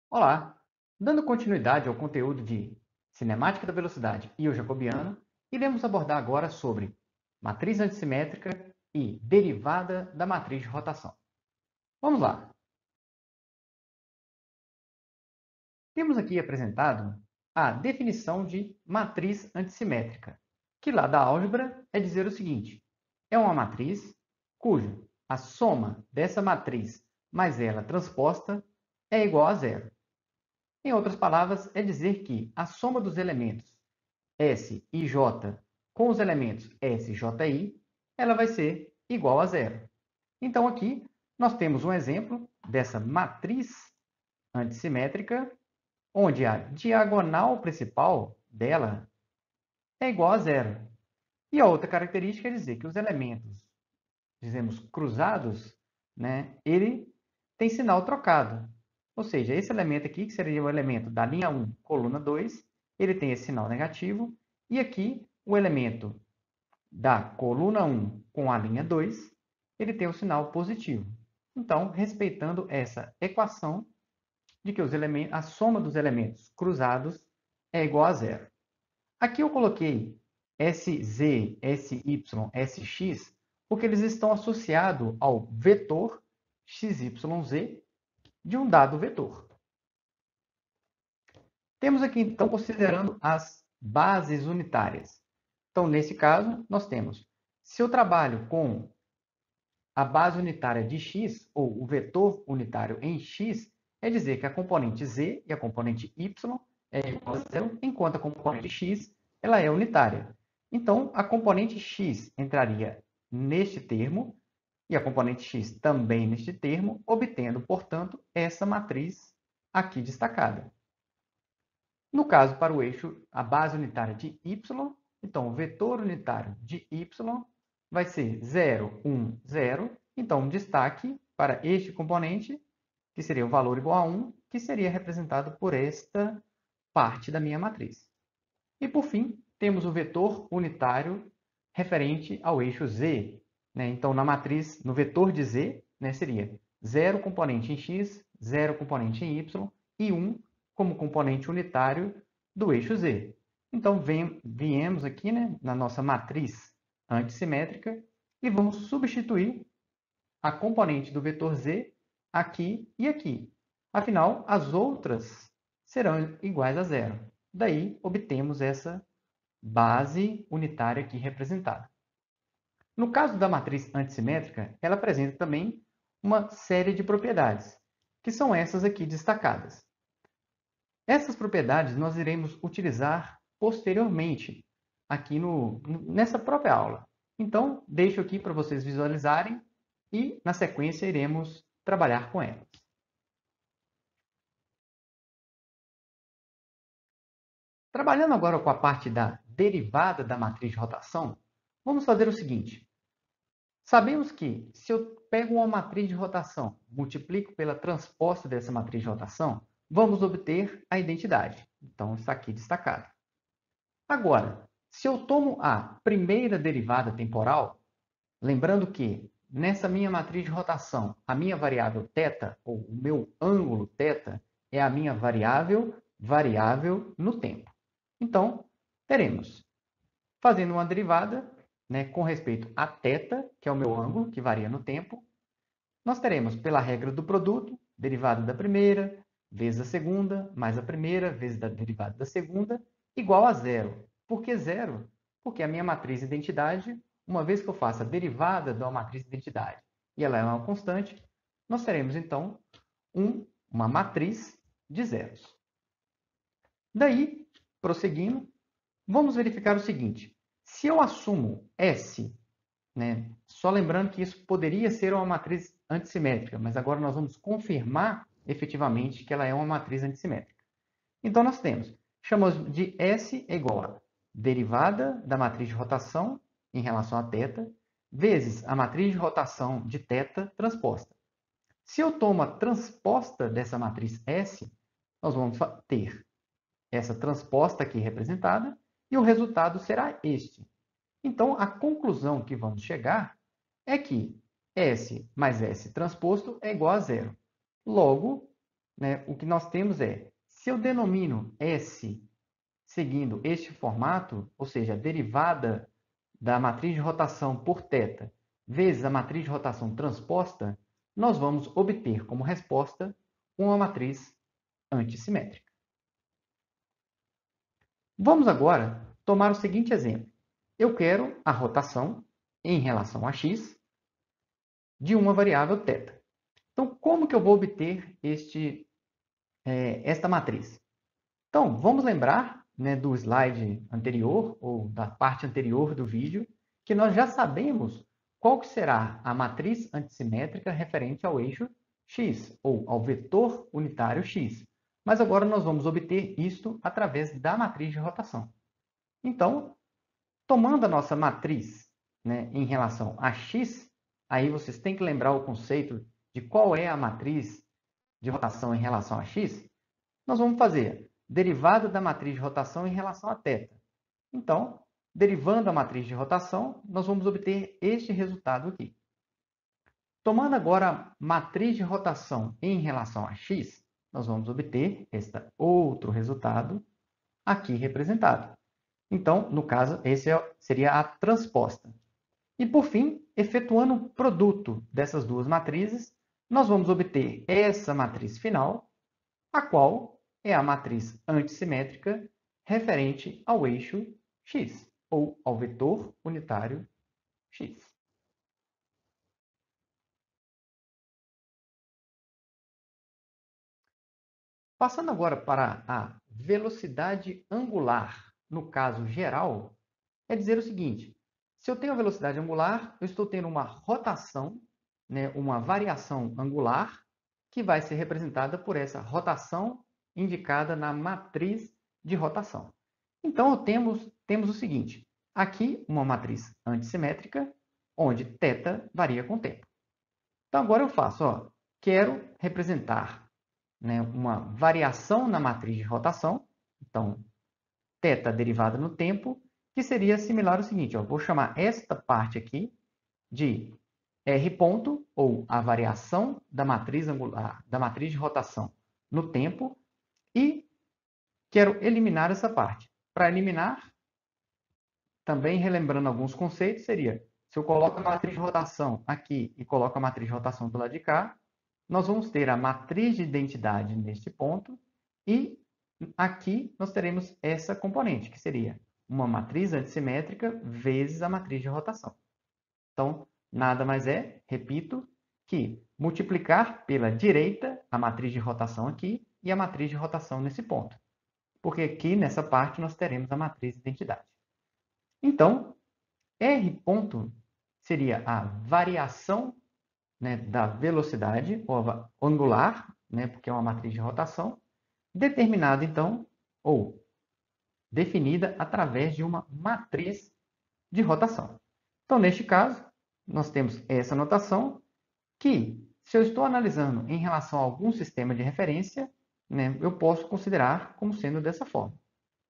Olá! Dando continuidade ao conteúdo de cinemática da velocidade e o jacobiano, iremos abordar agora sobre matriz antissimétrica e derivada da matriz de rotação. Vamos lá! Temos aqui apresentado a definição de matriz antissimétrica, que lá da álgebra é dizer o seguinte: é uma matriz cuja a soma dessa matriz mais ela transposta é igual a zero. Em outras palavras, é dizer que a soma dos elementos S e J com os elementos S e JI, ela vai ser igual a zero. Então, aqui, nós temos um exemplo dessa matriz antissimétrica, onde a diagonal principal dela é igual a zero. E a outra característica é dizer que os elementos, dizemos, cruzados, né, ele tem sinal trocado. Ou seja, esse elemento aqui, que seria o elemento da linha 1, coluna 2, ele tem esse sinal negativo. E aqui, o elemento da coluna 1 com a linha 2, ele tem o sinal positivo. Então, respeitando essa equação de que a soma dos elementos cruzados é igual a zero. Aqui eu coloquei SZ, SY, SX, porque eles estão associados ao vetor XYZ de um dado vetor. Temos aqui, então, considerando as bases unitárias. Então, nesse caso, nós temos, se eu trabalho com a base unitária de x, ou o vetor unitário em x, é dizer que a componente z e a componente y é igual a zero, enquanto a componente x ela é unitária. Então, a componente x entraria neste termo, e a componente x também neste termo, obtendo, portanto, essa matriz aqui destacada. No caso, para o eixo, a base unitária de y, então o vetor unitário de y vai ser 0, 1, 0. Então, destaque para este componente, que seria o valor igual a 1, que seria representado por esta parte da minha matriz. E, por fim, temos o vetor unitário referente ao eixo z. Né? Então, na matriz, no vetor de z, né, seria 0 componente em x, 0 componente em y e 1 como componente unitário do eixo z. Então, viemos aqui, né, na nossa matriz antissimétrica e vamos substituir a componente do vetor z aqui e aqui. Afinal, as outras serão iguais a zero. Daí, obtemos essa base unitária aqui representada. No caso da matriz antissimétrica, ela apresenta também uma série de propriedades, que são essas aqui destacadas. Essas propriedades nós iremos utilizar posteriormente, aqui nessa própria aula. Então, deixo aqui para vocês visualizarem e, na sequência, iremos trabalhar com elas. Trabalhando agora com a parte da derivada da matriz de rotação, vamos fazer o seguinte. Sabemos que, se eu pego uma matriz de rotação, multiplico pela transposta dessa matriz de rotação, vamos obter a identidade. Então, está aqui destacado. Agora, se eu tomo a primeira derivada temporal, lembrando que, nessa minha matriz de rotação, a minha variável θ, ou o meu ângulo θ, é a minha variável no tempo. Então, teremos, fazendo uma derivada, né, com respeito a θ, que é o meu ângulo, que varia no tempo, nós teremos, pela regra do produto, derivada da primeira, vezes a segunda, mais a primeira, vezes a derivada da segunda, igual a zero. Por que zero? Porque a minha matriz identidade, uma vez que eu faça a derivada de uma matriz identidade e ela é uma constante, nós teremos, então, uma matriz de zeros. Daí, prosseguindo, vamos verificar o seguinte. Se eu assumo S, né, só lembrando que isso poderia ser uma matriz antissimétrica, mas agora nós vamos confirmar efetivamente que ela é uma matriz antissimétrica. Então, nós temos, chamamos de S igual a derivada da matriz de rotação em relação a θ, vezes a matriz de rotação de θ transposta. Se eu tomo a transposta dessa matriz S, nós vamos ter essa transposta aqui representada, e o resultado será este. Então, a conclusão que vamos chegar é que S mais S transposto é igual a zero. Logo, né, o que nós temos é, se eu denomino S seguindo este formato, ou seja, a derivada da matriz de rotação por θ vezes a matriz de rotação transposta, nós vamos obter como resposta uma matriz antissimétrica. Vamos agora tomar o seguinte exemplo. Eu quero a rotação em relação a x de uma variável θ. Então, como que eu vou obter esta matriz? Então, vamos lembrar, né, do slide anterior, ou da parte anterior do vídeo, que nós já sabemos qual que será a matriz antissimétrica referente ao eixo x, ou ao vetor unitário x. Mas agora nós vamos obter isto através da matriz de rotação. Então, tomando a nossa matriz, né, em relação a x, aí vocês têm que lembrar o conceito de qual é a matriz de rotação em relação a x, nós vamos fazer derivada da matriz de rotação em relação a θ. Então, derivando a matriz de rotação, nós vamos obter este resultado aqui. Tomando agora a matriz de rotação em relação a x, nós vamos obter este outro resultado aqui representado. Então, no caso, esse seria a transposta. E, por fim, efetuando o produto dessas duas matrizes, nós vamos obter essa matriz final, a qual é a matriz antissimétrica referente ao eixo x, ou ao vetor unitário x. Passando agora para a velocidade angular, no caso geral, é dizer o seguinte: se eu tenho a velocidade angular, eu estou tendo uma rotação, né, uma variação angular, que vai ser representada por essa rotação indicada na matriz de rotação. Então, temos o seguinte: aqui uma matriz antissimétrica, onde θ varia com o tempo. Então, agora eu faço, quero representar, né, uma variação na matriz de rotação. Então, θ derivada no tempo, que seria similar ao seguinte, vou chamar esta parte aqui de R ponto, ou a variação da matriz angular, da matriz de rotação no tempo, e quero eliminar essa parte. Para eliminar, também relembrando alguns conceitos, seria, se eu coloco a matriz de rotação aqui e coloco a matriz de rotação do lado de cá, nós vamos ter a matriz de identidade neste ponto, e aqui nós teremos essa componente, que seria uma matriz antissimétrica vezes a matriz de rotação. Então, nada mais é, repito, que multiplicar pela direita a matriz de rotação aqui e a matriz de rotação nesse ponto. Porque aqui, nessa parte, nós teremos a matriz de identidade. Então, R ponto seria a variação, né, da velocidade ou angular, né, porque é uma matriz de rotação, determinada, então, ou definida através de uma matriz de rotação. Então, neste caso, nós temos essa notação que, se eu estou analisando em relação a algum sistema de referência, né, eu posso considerar como sendo dessa forma.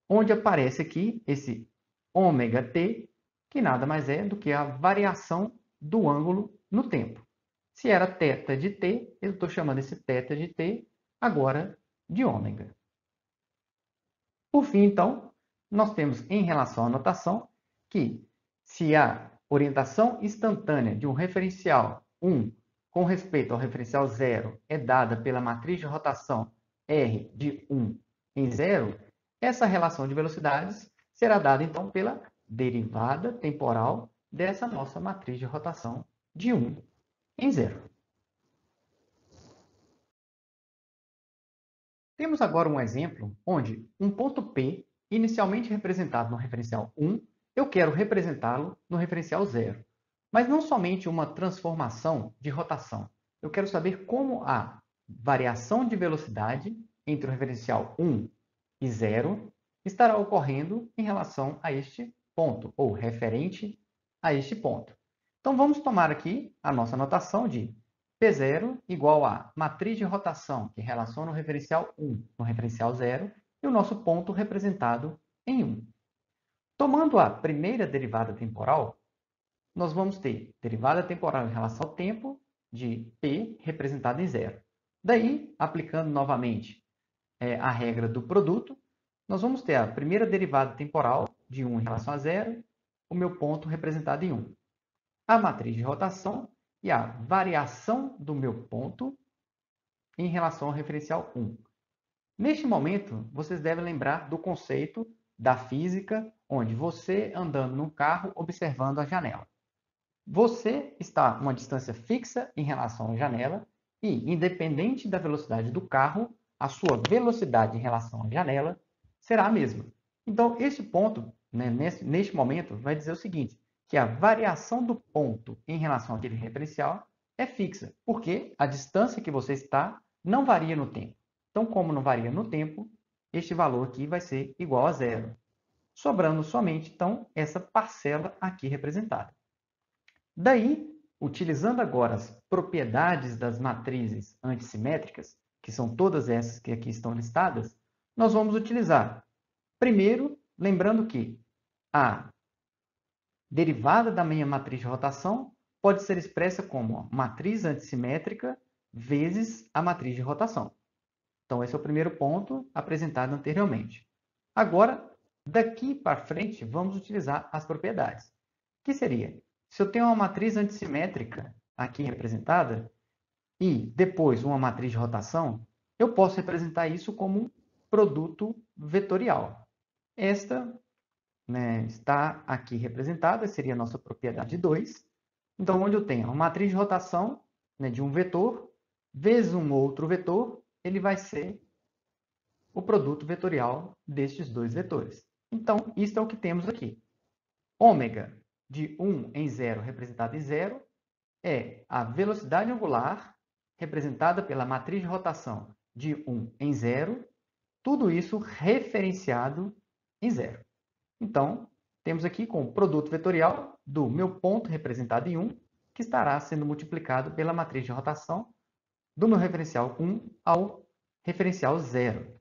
Onde aparece aqui esse ômega-t, que nada mais é do que a variação do ângulo no tempo. Se era θ de t, eu estou chamando esse θ de t agora de ômega. Por fim, então, nós temos em relação à notação que, se a orientação instantânea de um referencial 1 com respeito ao referencial 0 é dada pela matriz de rotação R de 1 em 0, essa relação de velocidades será dada, então, pela derivada temporal dessa nossa matriz de rotação de 1 em 0. Temos agora um exemplo onde um ponto P, inicialmente representado no referencial 1, eu quero representá-lo no referencial 0. Mas não somente uma transformação de rotação. Eu quero saber como a variação de velocidade entre o referencial 1 e 0 estará ocorrendo em relação a este ponto, ou referente a este ponto. Então, vamos tomar aqui a nossa notação de P0 igual a matriz de rotação, que relaciona o referencial 1 no referencial 0, e o nosso ponto representado em 1. Tomando a primeira derivada temporal, nós vamos ter derivada temporal em relação ao tempo de P representado em 0. Daí, aplicando novamente a regra do produto, nós vamos ter a primeira derivada temporal de 1 em relação a 0, o meu ponto representado em 1. A matriz de rotação e a variação do meu ponto em relação ao referencial 1. Neste momento, vocês devem lembrar do conceito da física, onde você andando no carro observando a janela. Você está a uma distância fixa em relação à janela e, independente da velocidade do carro, a sua velocidade em relação à janela será a mesma. Então, este ponto, né, neste momento, vai dizer o seguinte, que a variação do ponto em relação àquele referencial é fixa, porque a distância que você está não varia no tempo. Então, como não varia no tempo, este valor aqui vai ser igual a zero, sobrando somente, então, essa parcela aqui representada. Daí, utilizando agora as propriedades das matrizes antissimétricas, que são todas essas que aqui estão listadas, nós vamos utilizar. Primeiro, lembrando que a derivada da minha matriz de rotação pode ser expressa como a matriz antissimétrica vezes a matriz de rotação. Então, esse é o primeiro ponto apresentado anteriormente. Agora, daqui para frente, vamos utilizar as propriedades. Que seria? Se eu tenho uma matriz antissimétrica aqui representada e depois uma matriz de rotação, eu posso representar isso como um produto vetorial. Esta, né, está aqui representada, seria a nossa propriedade 2. Então, onde eu tenho uma matriz de rotação, né, de um vetor vezes um outro vetor, ele vai ser o produto vetorial destes dois vetores. Então, isso é o que temos aqui. Ômega de 1 em 0 representado em 0 é a velocidade angular representada pela matriz de rotação de 1 em 0, tudo isso referenciado em 0. Então, temos aqui com o produto vetorial do meu ponto representado em 1, que estará sendo multiplicado pela matriz de rotação do meu referencial 1 ao referencial 0.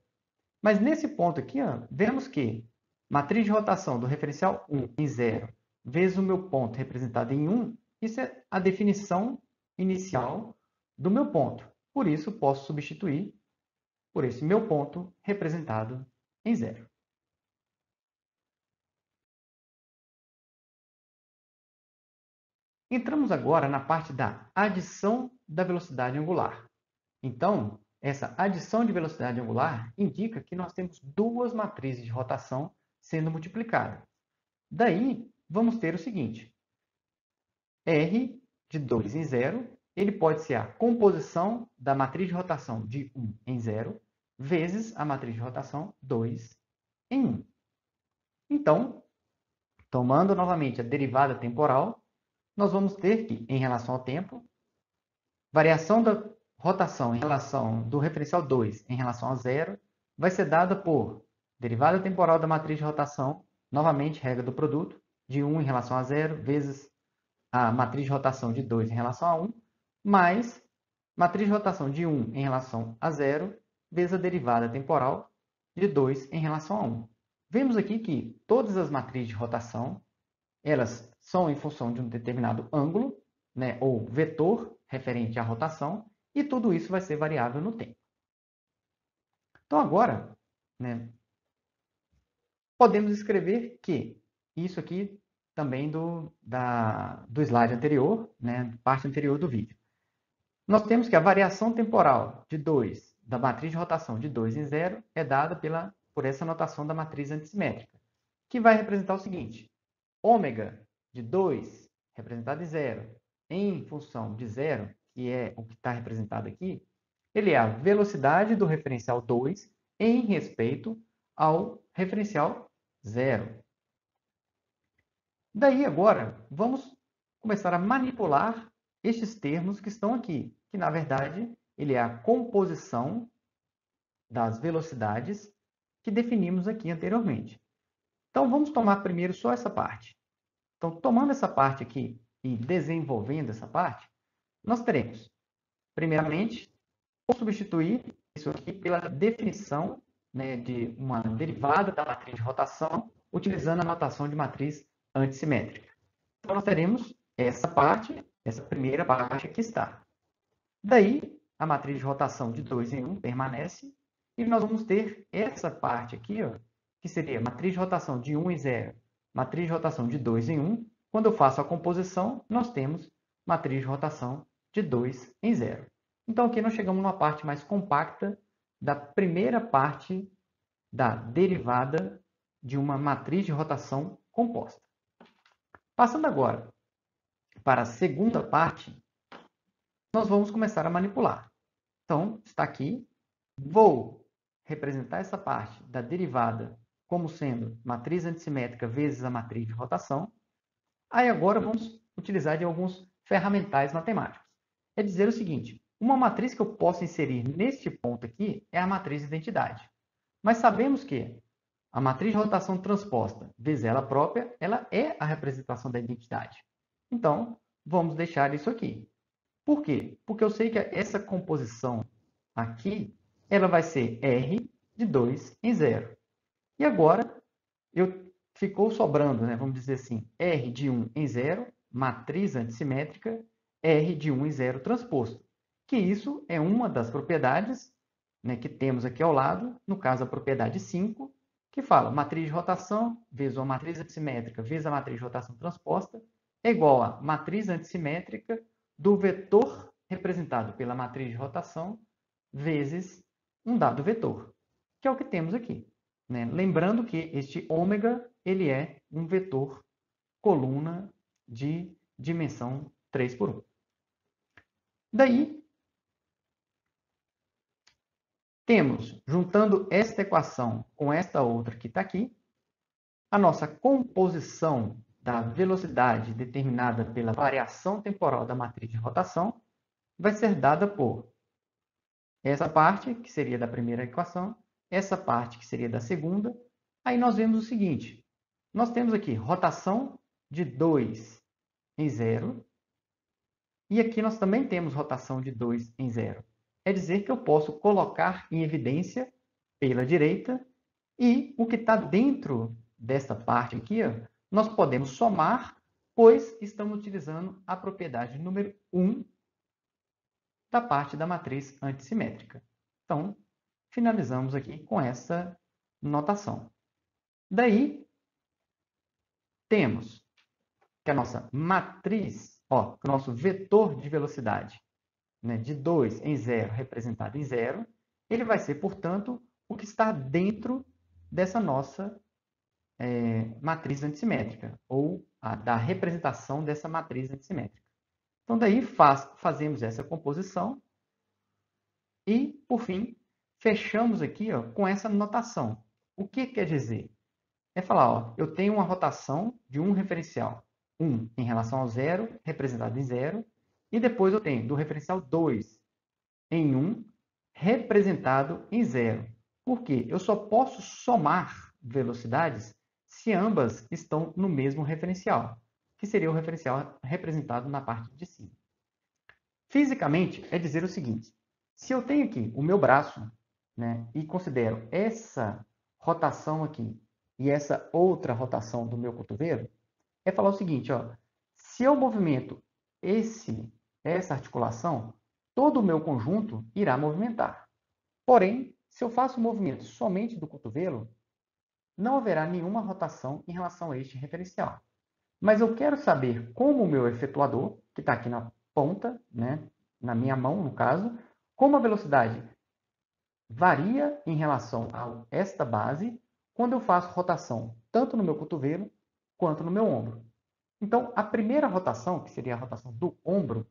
Mas nesse ponto aqui, vemos que matriz de rotação do referencial 1 em 0 vezes o meu ponto representado em 1, isso é a definição inicial do meu ponto. Por isso, posso substituir por esse meu ponto representado em 0. Entramos agora na parte da adição da velocidade angular. Então, essa adição de velocidade angular indica que nós temos duas matrizes de rotação sendo multiplicadas. Daí, vamos ter o seguinte. R de 2 em 0, ele pode ser a composição da matriz de rotação de 1 em 0 vezes a matriz de rotação 2 em 1. Então, tomando novamente a derivada temporal, nós vamos ter que, em relação ao tempo, variação da rotação em relação do referencial 2 em relação a 0 vai ser dada por derivada temporal da matriz de rotação, novamente regra do produto, de 1 em relação a 0 vezes a matriz de rotação de 2 em relação a 1, mais matriz de rotação de 1 em relação a 0, vezes a derivada temporal de 2 em relação a 1. Vemos aqui que todas as matrizes de rotação, elas são em função de um determinado ângulo, né, ou vetor referente à rotação, e tudo isso vai ser variável no tempo. Então, agora, né, podemos escrever que isso aqui também do slide anterior, né, parte anterior do vídeo. Nós temos que a variação temporal de 2 da matriz de rotação de 2 em 0 é dada por essa notação da matriz antissimétrica, que vai representar o seguinte. Ômega de 2, representado em 0, em função de 0, que é o que está representado aqui, ele é a velocidade do referencial 2 em respeito ao referencial 0. Daí, agora, vamos começar a manipular estes termos que estão aqui, que, na verdade, ele é a composição das velocidades que definimos aqui anteriormente. Então, vamos tomar primeiro só essa parte. Então, tomando essa parte aqui e desenvolvendo essa parte, nós teremos, primeiramente, vou substituir isso aqui pela definição, né, de uma derivada da matriz de rotação, utilizando a notação de matriz antissimétrica. Então, nós teremos essa parte, essa primeira parte que está. Daí, a matriz de rotação de 2 em 1 permanece, e nós vamos ter essa parte aqui, ó, que seria matriz de rotação de 1 em 0, matriz de rotação de 2 em 1. Quando eu faço a composição, nós temos matriz de rotação de 2 em 0. Então, aqui nós chegamos numa parte mais compacta da primeira parte da derivada de uma matriz de rotação composta. Passando agora para a segunda parte, nós vamos começar a manipular. Então, está aqui. Vou representar essa parte da derivada como sendo matriz antissimétrica vezes a matriz de rotação. Aí agora vamos utilizar de alguns ferramentais matemáticos. É dizer o seguinte, uma matriz que eu posso inserir neste ponto aqui é a matriz de identidade. Mas sabemos que a matriz de rotação transposta vezes ela própria, ela é a representação da identidade. Então, vamos deixar isso aqui. Por quê? Porque eu sei que essa composição aqui, ela vai ser R de 2 em 0. E agora, ficou sobrando, né, vamos dizer assim, R de 1 em 0, matriz antissimétrica, R de 1 em 0 transposto. Que isso é uma das propriedades, né, que temos aqui ao lado, no caso a propriedade 5, que fala matriz de rotação vezes uma matriz antissimétrica vezes a matriz de rotação transposta é igual a matriz antissimétrica do vetor representado pela matriz de rotação vezes um dado vetor, que é o que temos aqui, né? Lembrando que este ômega ele é um vetor coluna de dimensão 3 por 1. Daí, temos, juntando esta equação com esta outra que está aqui, a nossa composição da velocidade determinada pela variação temporal da matriz de rotação vai ser dada por essa parte, que seria da primeira equação, essa parte, que seria da segunda. Aí nós vemos o seguinte, nós temos aqui rotação de 2 em 0, e aqui nós também temos rotação de 2 em 0. É dizer que eu posso colocar em evidência pela direita, e o que está dentro dessa parte aqui, ó, nós podemos somar, pois estamos utilizando a propriedade número 1 da parte da matriz antissimétrica. Então, finalizamos aqui com essa notação. Daí, temos que a nossa matriz, ó, o nosso vetor de velocidade, né, de 2 em 0, representado em 0, ele vai ser, portanto, o que está dentro dessa nossa matriz antissimétrica, ou da representação dessa matriz antissimétrica. Então, daí fazemos essa composição e, por fim, fechamos aqui, ó, com essa notação. O que quer dizer? É falar, ó, eu tenho uma rotação de um referencial 1 em relação ao 0, representado em 0, e depois eu tenho do referencial 2 em 1, representado em 0. Por quê? Eu só posso somar velocidades se ambas estão no mesmo referencial, que seria o referencial representado na parte de cima. Fisicamente, é dizer o seguinte, se eu tenho aqui o meu braço, né, e considero essa rotação aqui e essa outra rotação do meu cotovelo, é falar o seguinte, ó, se eu movimento essa articulação, todo o meu conjunto irá movimentar. Porém, se eu faço o movimento somente do cotovelo, não haverá nenhuma rotação em relação a este referencial. Mas eu quero saber como o meu efetuador, que está aqui na ponta, né, na minha mão, no caso, como a velocidade varia em relação a esta base quando eu faço rotação tanto no meu cotovelo quanto no meu ombro. Então, a primeira rotação, que seria a rotação do ombro,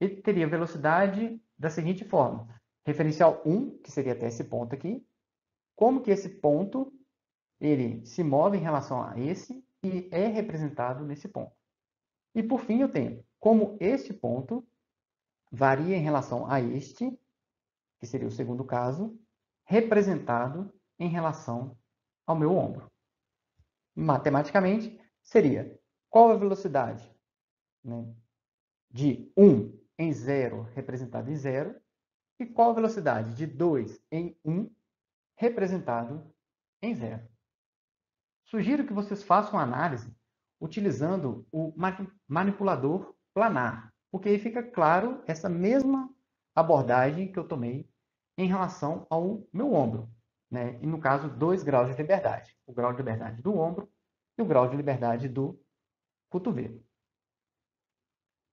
ele teria velocidade da seguinte forma. Referencial 1, que seria até esse ponto aqui. Como que esse ponto ele se move em relação a esse e é representado nesse ponto. E, por fim, eu tenho como este ponto varia em relação a este, que seria o segundo caso, representado em relação ao meu ombro. Matematicamente, seria qual a velocidade, né, de 1 em 0, representado em 0, e qual a velocidade de 2 em 1, representado em 0. Sugiro que vocês façam a análise utilizando o manipulador planar, porque aí fica claro essa mesma abordagem que eu tomei em relação ao meu ombro, né? E no caso, 2 graus de liberdade. O grau de liberdade do ombro e o grau de liberdade do cotovelo.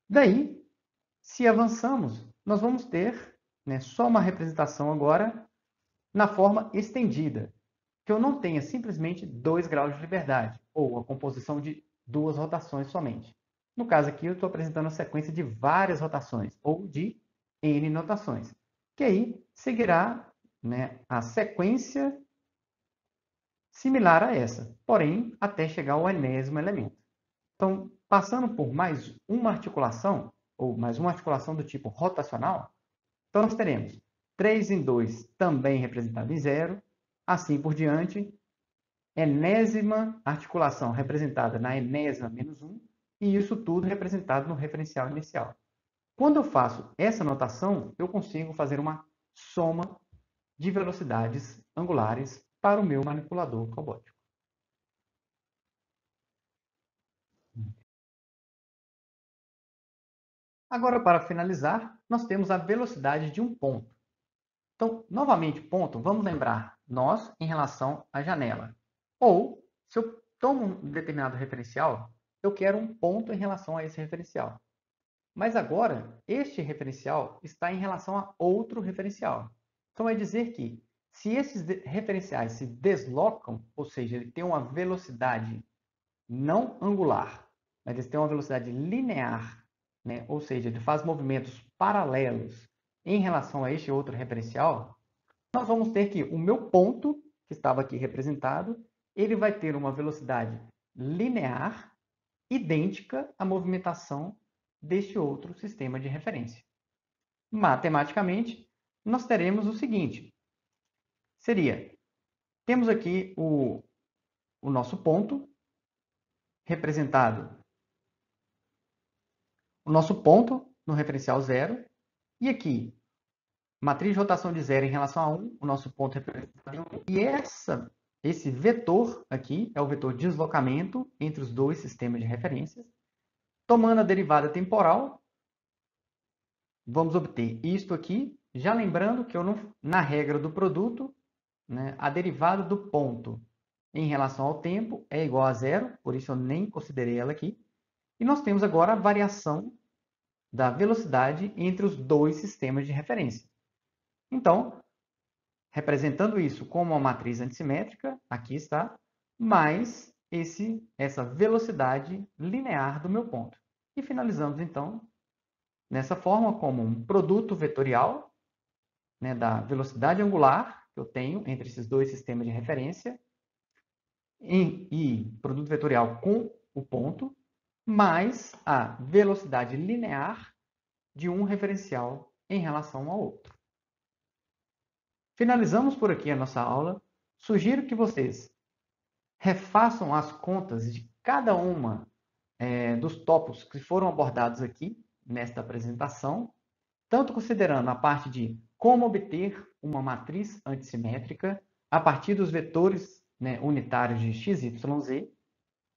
Daí, se avançamos, nós vamos ter, né, só uma representação agora na forma estendida, que eu não tenha simplesmente 2 graus de liberdade, ou a composição de 2 rotações somente. No caso aqui, eu estou apresentando a sequência de várias rotações, ou de N notações, que aí seguirá, né, a sequência similar a essa, porém, até chegar ao enésimo elemento. Então, passando por mais uma articulação, ou mais uma articulação do tipo rotacional, então nós teremos 3 em 2 também representado em 0, assim por diante, enésima articulação representada na enésima menos 1, e isso tudo representado no referencial inicial. Quando eu faço essa notação, eu consigo fazer uma soma de velocidades angulares para o meu manipulador robótico. Agora, para finalizar, nós temos a velocidade de um ponto. Então, novamente, ponto, vamos lembrar, nós em relação à janela. Ou, se eu tomo um determinado referencial, eu quero um ponto em relação a esse referencial. Mas agora, este referencial está em relação a outro referencial. Então, é dizer que, se esses referenciais se deslocam, ou seja, ele tem uma velocidade não angular, mas eles têm uma velocidade linear, né? Ou seja, ele faz movimentos paralelos em relação a este outro referencial, nós vamos ter que o meu ponto, que estava aqui representado, ele vai ter uma velocidade linear idêntica à movimentação deste outro sistema de referência. Matematicamente, nós teremos o seguinte, seria, temos aqui o nosso ponto, representado o nosso ponto no referencial 0, e aqui, matriz de rotação de 0 em relação a 1, o nosso ponto representado em 1, e esse vetor aqui é o vetor de deslocamento entre os dois sistemas de referências. Tomando a derivada temporal, vamos obter isto aqui, já lembrando que eu não, na regra do produto, né, a derivada do ponto em relação ao tempo é igual a 0, por isso eu nem considerei ela aqui. E nós temos agora a variação da velocidade entre os dois sistemas de referência. Então, representando isso como uma matriz antissimétrica, aqui está, mais essa velocidade linear do meu ponto. E finalizamos, então, nessa forma como um produto vetorial, né, da velocidade angular que eu tenho entre esses dois sistemas de referência, e produto vetorial com o ponto, mais a velocidade linear de um referencial em relação ao outro. Finalizamos por aqui a nossa aula. Sugiro que vocês refaçam as contas de cada uma dos tópicos que foram abordados aqui nesta apresentação, tanto considerando a parte de como obter uma matriz antissimétrica a partir dos vetores, né, unitários de x, y, z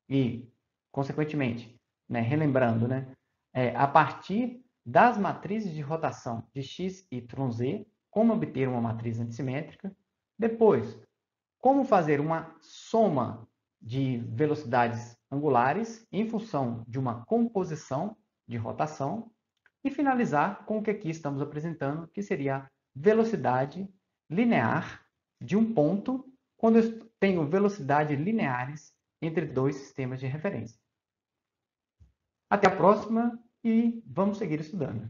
e, consequentemente, né, relembrando, né, a partir das matrizes de rotação de x, y, z, como obter uma matriz antissimétrica. Depois, como fazer uma soma de velocidades angulares em função de uma composição de rotação. E finalizar com o que aqui estamos apresentando, que seria a velocidade linear de um ponto quando eu tenho velocidades lineares entre dois sistemas de referência. Até a próxima e vamos seguir estudando.